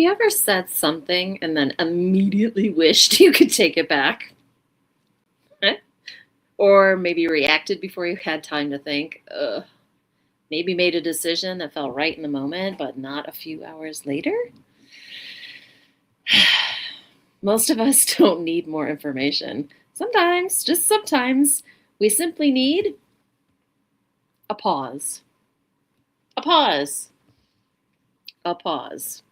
You ever said something and then immediately wished you could take it back? Eh? Or maybe reacted before you had time to think? Ugh. Maybe made a decision that felt right in the moment, but not a few hours later? Most of us don't need more information. Sometimes, just sometimes, we simply need a pause. A pause. A pause.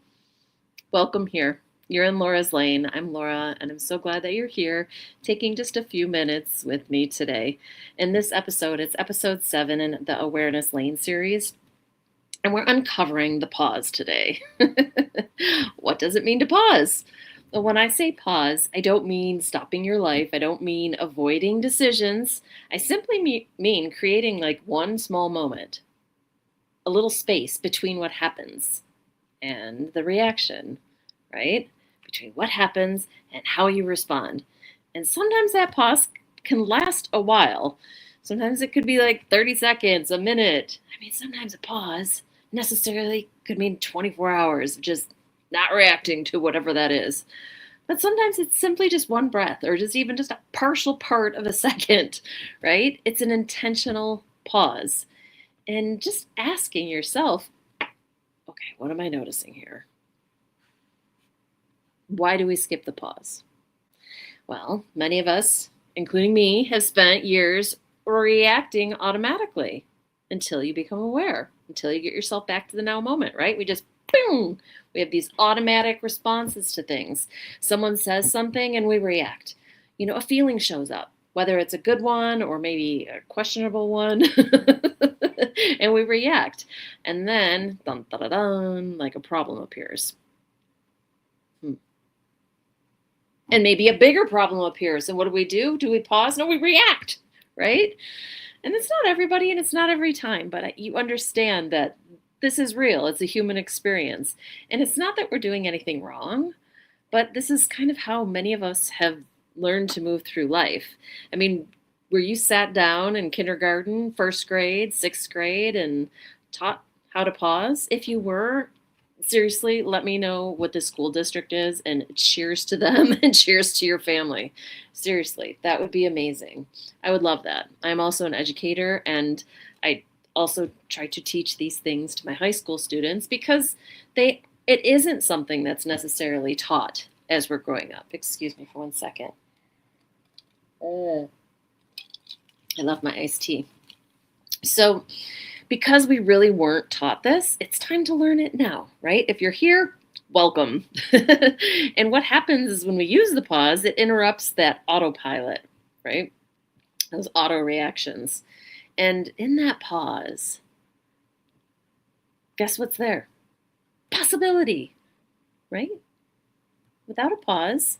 Welcome here. You're in Laura's Lane. I'm Laura, and I'm so glad that you're here, taking just a few minutes with me today. In this episode, it's episode 7 in the Awareness Lane series, and we're uncovering the pause today. What does it mean to pause? Well, when I say pause, I don't mean stopping your life. I don't mean avoiding decisions. I simply mean creating like one small moment, a little space between what happens and the reaction, right? Between what happens and how you respond. And sometimes that pause can last a while. Sometimes it could be like 30 seconds, a minute. I mean, sometimes a pause necessarily could mean 24 hours of just not reacting to whatever that is. But sometimes it's simply just one breath or just even just a partial part of a second, right? It's an intentional pause. And just asking yourself, okay, what am I noticing here? Why do we skip the pause? Well, many of us, including me, have spent years reacting automatically until you become aware, until you get yourself back to the now moment, right? We just, boom, we have these automatic responses to things. Someone says something and we react. A feeling shows up, whether it's a good one or maybe a questionable one, and we react. And then, dun, dun, dun, dun, like a problem appears. And maybe a bigger problem appears. And what do? Do we pause? No, we react, right? And it's not everybody and it's not every time, but you understand that this is real. It's a human experience. And it's not that we're doing anything wrong, but this is kind of how many of us have learned to move through life. I mean, were you sat down in kindergarten, first grade, sixth grade, and taught how to pause? If you were, seriously, let me know what the school district is, and cheers to them and cheers to your family. Seriously, that would be amazing. I would love that. I'm also an educator, and I also try to teach these things to my high school students because it isn't something that's necessarily taught as we're growing up. Excuse me for one second. I love my iced tea. So, because we really weren't taught this, it's time to learn it now, right? If you're here, welcome. And what happens is when we use the pause, it interrupts that autopilot, right? Those auto reactions. And in that pause, guess what's there? Possibility, right? Without a pause,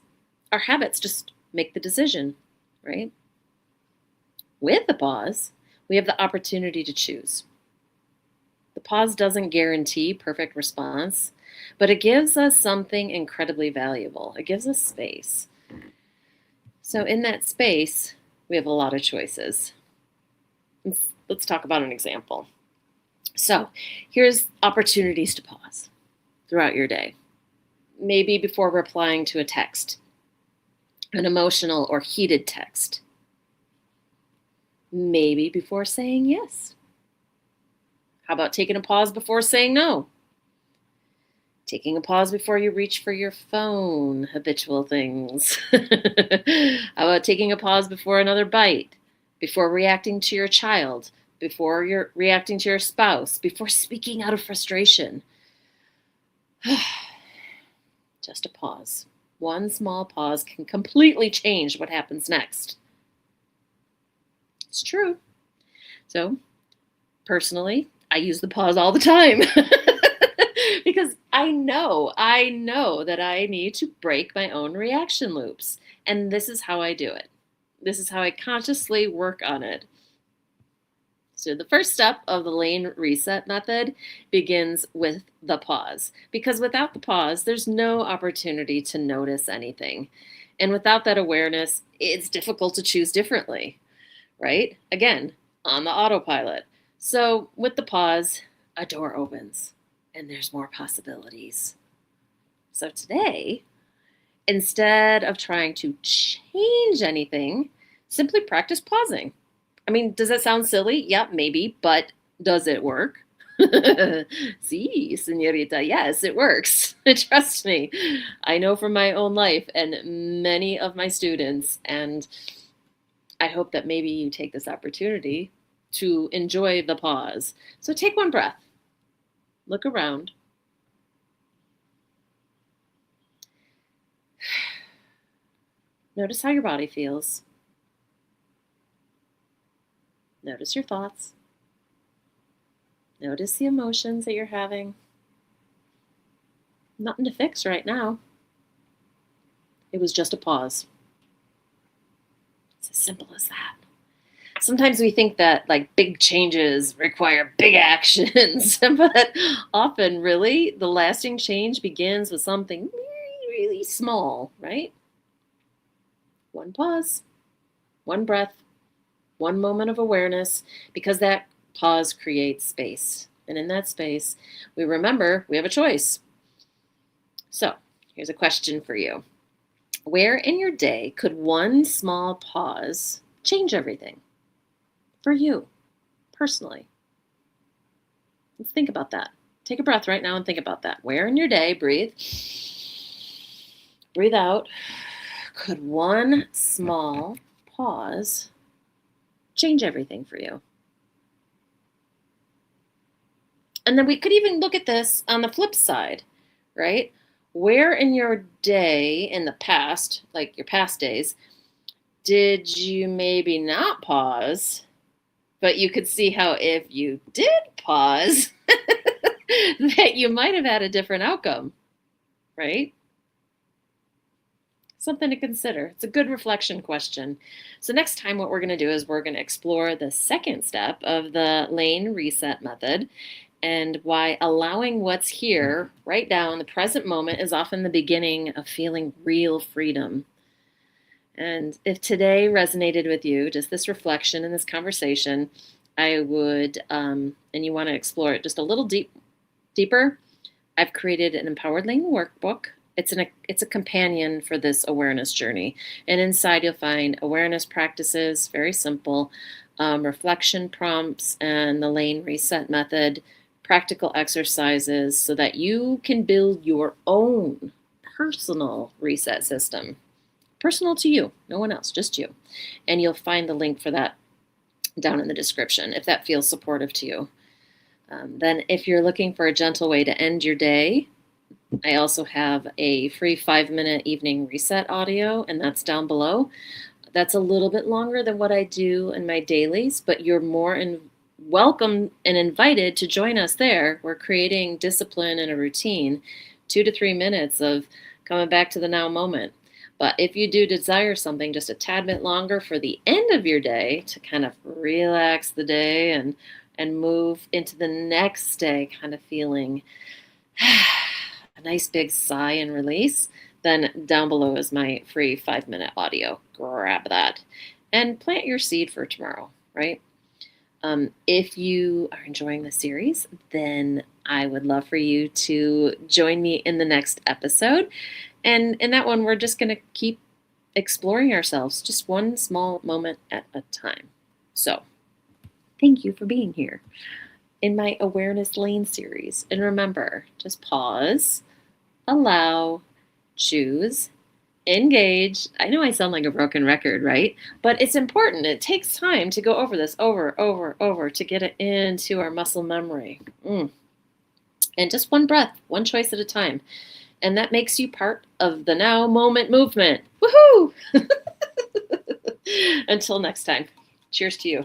our habits just make the decision, right? With the pause, we have the opportunity to choose. The pause doesn't guarantee perfect response, but it gives us something incredibly valuable. It gives us space. So in that space, we have a lot of choices. Let's talk about an example. So here's opportunities to pause throughout your day. Maybe before replying to a text, an emotional or heated text. Maybe before saying yes. How about taking a pause before saying no? Taking a pause before you reach for your phone, habitual things. How about taking a pause before another bite, before reacting to your child, before you're reacting to your spouse, before speaking out of frustration? Just a pause. One small pause can completely change what happens next. It's true. So, personally, I use the pause all the time because I know that I need to break my own reaction loops. And this is how I do it. This is how I consciously work on it. So the first step of the lane reset method begins with the pause, because without the pause, there's no opportunity to notice anything. And without that awareness, it's difficult to choose differently, right? Again, on the autopilot. So with the pause, a door opens and there's more possibilities. So today, instead of trying to change anything, simply practice pausing. I mean, does that sound silly? Yeah, maybe, but does it work? Sí, señorita, yes, it works. Trust me. I know from my own life and many of my students, and I hope that maybe you take this opportunity to enjoy the pause. So take one breath, look around. Notice how your body feels. Notice your thoughts. Notice the emotions that you're having. Nothing to fix right now. It was just a pause. It's as simple as that. Sometimes we think that like big changes require big actions, but often really the lasting change begins with something really, really small, right? One pause, one breath, one moment of awareness, because that pause creates space. And in that space, we remember we have a choice. So here's a question for you. Where in your day could one small pause change everything for you personally? Let's think about that. Take a breath right now and think about that. Where in your day, breathe. Breathe out. Could one small pause change everything for you? And then we could even look at this on the flip side, right? Where in your day in the past, like your past days, did you maybe not pause? But you could see how if you did pause, that you might have had a different outcome, right? Something to consider. It's a good reflection question. So next time what we're going to do is we're going to explore the second step of the lane reset method and why allowing what's here right now in the present moment is often the beginning of feeling real freedom. And if today resonated with you, just this reflection and this conversation, I would, and you want to explore it just a little deeper, I've created an Empowered Lane workbook. It's a companion for this awareness journey. And inside you'll find awareness practices, very simple, reflection prompts, and the lane reset method, practical exercises so that you can build your own personal reset system. Personal to you, no one else, just you. And you'll find the link for that down in the description if that feels supportive to you. Then if you're looking for a gentle way to end your day, I also have a free 5-minute evening reset audio, and that's down below. That's a little bit longer than what I do in my dailies, but you're more welcome and invited to join us there. We're creating discipline and a routine, 2 to 3 minutes of coming back to the now moment. But if you do desire something just a tad bit longer for the end of your day to kind of relax the day and move into the next day kind of feeling a nice big sigh and release, then down below is my free 5-minute audio. Grab that and plant your seed for tomorrow, right? If you are enjoying the series, then I would love for you to join me in the next episode. And in that one, we're just going to keep exploring ourselves, just one small moment at a time. So, thank you for being here in my Awareness Lane series. And remember, just pause, allow, choose, engage. I know I sound like a broken record, right? But it's important. It takes time to go over this over to get it into our muscle memory. And just one breath, one choice at a time. And that makes you part of the now moment movement. Woohoo! Until next time, cheers to you.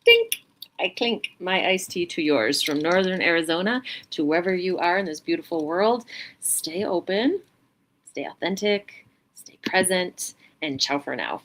Dink! I clink my iced tea to yours from northern Arizona to wherever you are in this beautiful world. Stay open, stay authentic, stay present, and ciao for now.